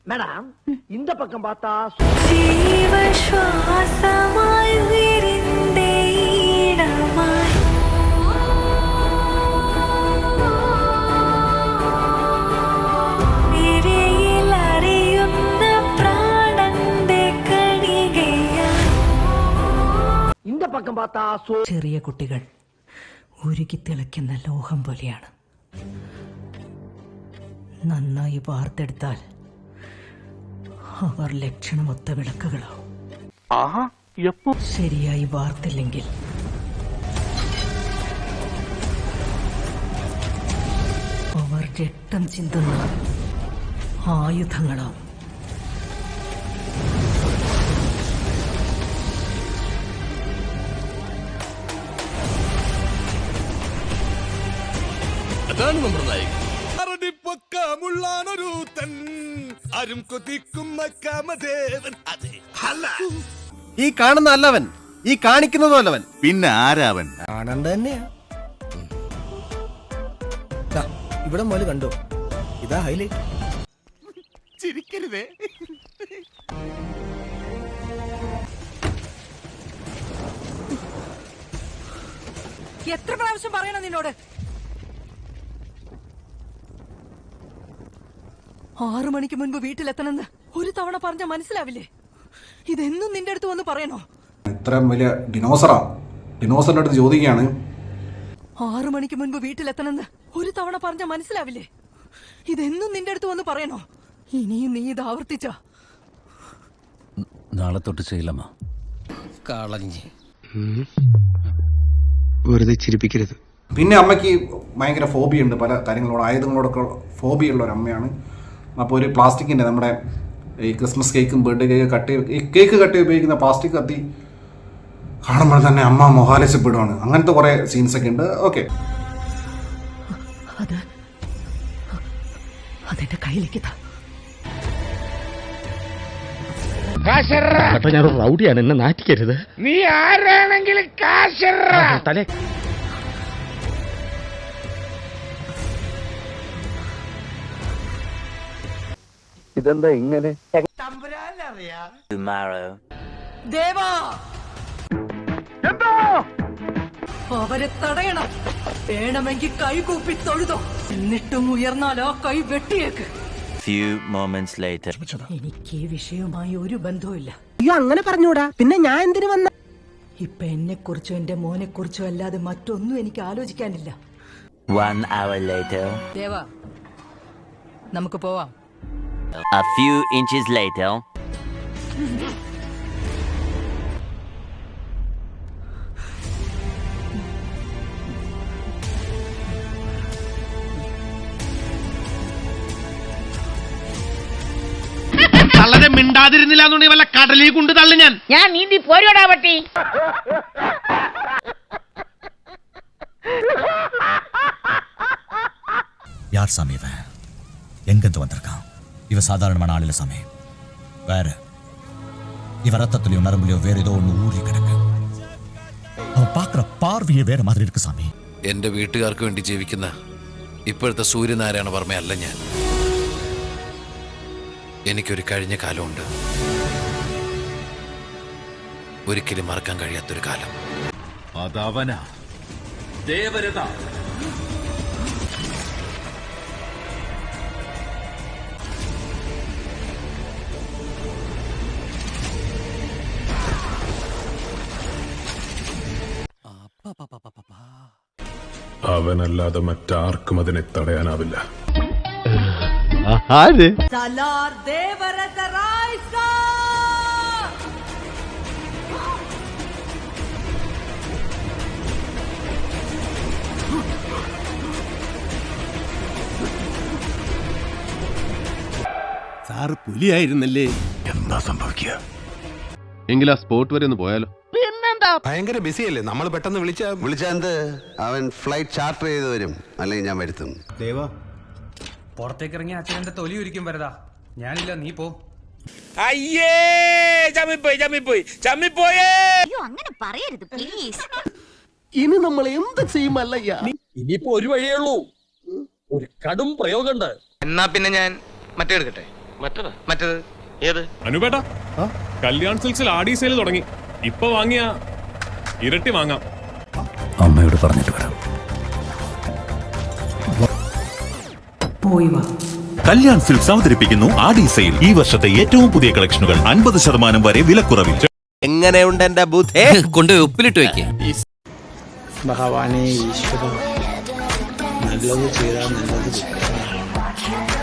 Madam இந்த பக்கம் பார்த்தா ஜீவஸ்வாசமாய் விரிந்தே இடமாய் വിരയിൽ അറിയുന്ന പ്രാണന്റെ കണികയായി இந்த பக்கம் பார்த்தா ചെറിയ കുട്ടികൾ ഉരുകി തിളയ്ക്കുന്ന ലോഹം പോലെയാണ്. നന്നായി വാർത്തെടുത്താൽ അവർ ലക്ഷണമൊത്ത വിളക്കുകളാവും. ശരിയായി വാർത്തില്ലെങ്കിൽ അവർ രക്തം ചിന്തുന്ന ആയുധങ്ങളാവും. അതാണ് നമ്മുടെ നായകൻ. ആരും കൊതിക്കുന്ന കാമദേവൻ. ഈ കാണുന്ന അല്ലവൻ, ഈ കാണിക്കുന്നതും അല്ലവൻ. പിന്നെ ആരാവൻ? കാണണ്ട തന്നെയാ. ഇവിടെ മോല് കണ്ടോ, ഇതാ ഹൈലൈറ്റ്. ചിരിക്കരുതേ. എത്ര പ്രാവശ്യം പറയണം നിന്നോട്? 6 മണിക്ക് മുൻപ് വീട്ടിലെത്തണമെന്ന് ഒരു തവണ പറഞ്ഞ മനസ്സിലാവില്ലേ? ഇതെന്നും നിന്റെ അടുത്ത് വന്ന് പറയണോ? ഇത്രയും വലിയ ഡിനോസറിന്റെ അടുത്ത് ചോദിക്കുകയാണ്. 6 മണിക്ക് മുൻപ് വീട്ടിലെത്തണമെന്ന് ഒരു തവണ പറഞ്ഞ മനസ്സിലാവില്ലേ? ഇതെന്നും നിന്റെ അടുത്ത് വന്ന് പറയണോ? ഇനിയും നീ ഇത് ആവർത്തിച്ച നാളെ തൊട്ട് ചെയ്യില്ലമ്മ. കളഞ്ഞ് വെറുതെ ചിരിപ്പിക്കരുത്. പിന്നെ അമ്മയ്ക്ക് ഭയങ്കര ഫോബിയുണ്ട്, പല കാര്യങ്ങളോട്, ആയുധങ്ങളോടൊക്കെ ഫോബിയുള്ള ഒരു അമ്മയാണ്. അപ്പോൾ ഒരു പ്ലാസ്റ്റിക്കിൻ്റെ നമ്മുടെ ഈ ക്രിസ്മസ് കേക്കും ബർത്ത്ഡേ കേക്ക് കട്ട് ഉപയോഗിക്കുന്ന പ്ലാസ്റ്റിക് കത്തി കാണുമ്പോൾ തന്നെ അമ്മ മൊഹാലസ്യപ്പെടുവാണ്. അങ്ങനത്തെ കുറേ സീൻസൊക്കെ ഉണ്ട്. ഓക്കെ, അതെന്റെ കയ്യിലേക്ക് ഞാൻ റൗഡിയാണ്, എന്നെ നാറ്റിക്കരുത്. നീ ആരാണെങ്കിലും തലേ ഇതെന്താ ഇങ്ങനെ? ദേവാ, അവരെ തടയണം. വേണമെങ്കിൽ കൈ കൂപ്പി തൊഴുതോ, എന്നിട്ടും ഉയർന്നാലോ കൈ വെട്ടിയേക്ക്. എനിക്ക് ഈ വിഷയവുമായി ഒരു ബന്ധവുമില്ല. അയ്യോ അങ്ങനെ പറഞ്ഞൂടാ, പിന്നെ ഞാൻ എന്തിനു വന്ന? ഇപ്പൊ എന്നെ കുറിച്ചോ എന്റെ മോനെ കുറിച്ചോ അല്ലാതെ മറ്റൊന്നും എനിക്ക് ആലോചിക്കാനില്ല. 1 hour later. ദേവാ, നമുക്ക് പോവാം. A few inches later. തള്ളനെ മിണ്ടാതിരുന്നില്ല എന്നുണ്ടെങ്കിൽ വല്ല കടലിൽ കൊണ്ട് തള്ളു ഞാൻ നീന്തി പോരോടാ പട്ടി. யார் சாமி இவன்? எங்கிருந்து வந்திருக்கான்? இவ சாதாரணமான ஆளில சாமி. வேற இவ ரத்தத்திலயோ நரம்புலயோ வேற ஏதோ ஒண்ணு ஊறி கிடக்கு. அவன் பாக்குற பார்வையே வேற மாதிரி இருக்கு சாமி. എന്റെ വീട്ടുകാർക്ക് വേണ്ടി ജീവിക്കുന്ന ഇപ്പോഴത്തെ സൂര്യനാരായണ വർമ്മയല്ല ഞാൻ. എനിക്കൊരു കഴിഞ്ഞ കാലമുണ്ട്, ഒരിക്കലും മറക്കാൻ കഴിയാത്തൊരു കാലം. അതവനാ ദേവരത. അവനല്ലാതെ മറ്റാർക്കും അതിനെ തടയാനാവില്ല. സലാർ ദേവരത റൈസ. സാറ് പുലിയായിരുന്നല്ലേ? എന്താ സംഭവിക്കുക? എങ്കിൽ ആ സ്പോട്ട് വരെ ഒന്ന് പോയാലോ? ഭയങ്കര ബിസിയല്ലേ, നമ്മൾ പെട്ടെന്ന് വിളിച്ചാന്ത് അവൻ ഫ്ലൈറ്റ് ചാർട്ടർ ചെയ്ത് വരും, അല്ലെങ്കിൽ ഞാൻ വരുത്തും. ദേവാ, പുറത്തേക്ക് ഇറങ്ങി അച്ഛനെ തൊലി ഒരിക്കും വരതാ. ഞാനില്ല, നീ പോ. അയ്യേ, ചമ്മിപ്പോയേ. അയ്യോ അങ്ങനെ പറയരുത് പ്ലീസ്. ഇനി നമ്മൾ എന്ത് ചെയ്യുമല്ലയ്യ? ഇനിയിപ്പോ ഒരു വഴിയേ ഉള്ളൂ, ഒരു കടും പ്രയോഗമുണ്ട്. എന്നാ പിന്നെ ഞാൻ മറ്റേ എടുക്കട്ടെ. മറ്റേത് ഏത്? അനുപേട്ട കല്യാൺ സിൽക്സിൽ ആഡി സെയിൽ തുടങ്ങി. ഇപ്പൊ വാങ്ങിയ ഇരട്ടി വാങ്ങാം. അമ്മയോട് പറഞ്ഞിട്ട് വരാം. കല്യാൺ സിൽക്സ് അവതരിപ്പിക്കുന്നു ആഡി സെയിൽ. ഈ വർഷത്തെ ഏറ്റവും പുതിയ കളക്ഷനുകൾ 50% വരെ വിലക്കുറവിൽ. എങ്ങനെയുണ്ട് എന്റെ ബുദ്ധി? കൊണ്ടുപോയി ഉപ്പിലിട്ട് വെക്കേ. ഭഗവാനെ ഈശ്വര നല്ലത് ചെയ്താൽ നല്ലത് കിട്ടും.